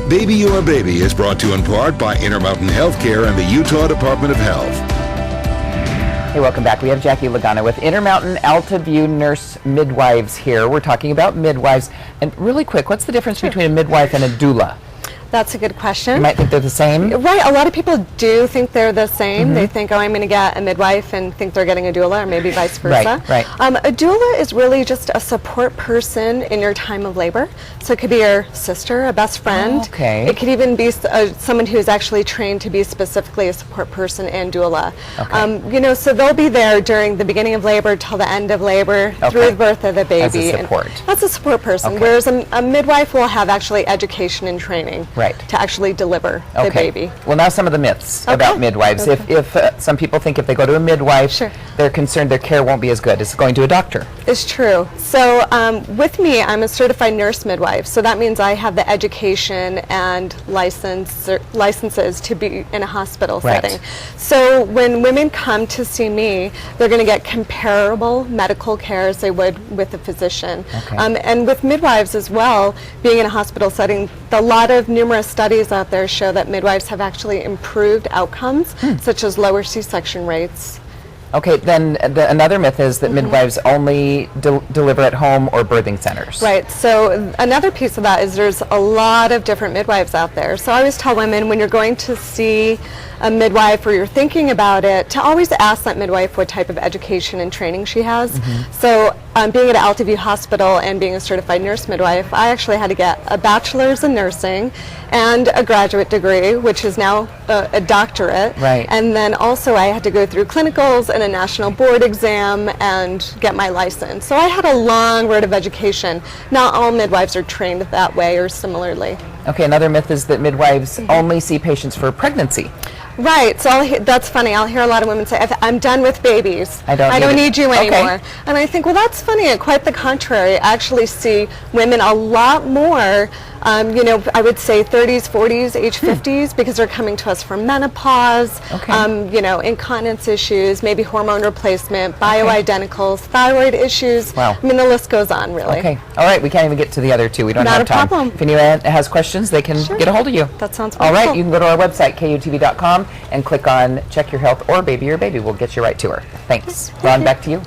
Baby Your Baby is brought to you in part by Intermountain Healthcare and the Utah Department of Health. Hey, welcome back. We have Jackie Lagana with Intermountain Altaview Nurse Midwives here. We're talking about midwives. And really quick, what's the difference between a midwife and a doula? That's a good question. You might think they're the same. Right, a lot of people do think they're the same. They think, oh, I'm going to get a midwife and think they're getting a doula, or maybe vice versa. Right. A doula is really just a support person in your time of labor. So it could be your sister, a best friend. Oh, okay. It could even be someone who is actually trained to be specifically a support person and doula. Okay. So they'll be there during the beginning of labor till the end of labor, through the birth of the baby. As a support. That's a support person. Okay. Whereas a midwife will have actually education and training. Right. To actually deliver the baby. Well, now some of the myths about midwives. If some people think if they go to a midwife, they're concerned their care won't be as good as going to a doctor. It's true. So with me, I'm a certified nurse midwife. So that means I have the education and licenses to be in a hospital setting. So when women come to see me, they're going to get comparable medical care as they would with a physician. And with midwives as well, being in a hospital setting, a lot of numerous studies out there show that midwives have actually improved outcomes, such as lower C-section rates. Okay, then another myth is that midwives only deliver at home or birthing centers. Right, so another piece of that is there's a lot of different midwives out there. So I always tell women when you're going to see a midwife or you're thinking about it, to always ask that midwife what type of education and training she has. So being at Altaview Hospital and being a certified nurse midwife, I actually had to get a bachelor's in nursing and a graduate degree, which is now a doctorate. Right. And then also I had to go through clinicals and a national board exam and get my license. So I had a long road of education. Not all midwives are trained that way or similarly. Okay, another myth is that midwives only see patients for pregnancy. Right, so that's funny. I'll hear a lot of women say, I'm done with babies. I don't need you anymore. And I think, well, that's funny. Quite the contrary. I actually see women a lot more, I would say 30s, 40s, age 50s, because they're coming to us for menopause, incontinence issues, maybe hormone replacement, bioidenticals, thyroid issues. Wow. I mean, the list goes on, really. Okay. All right, we can't even get to the other two. We don't have time. Not a problem. If anyone has questions, they can get a hold of you. That sounds wonderful. All right, you can go to our website, KUTV.com, and click on Check Your Health or Baby Your Baby. We'll get you right to her. Thanks. Ron, back to you.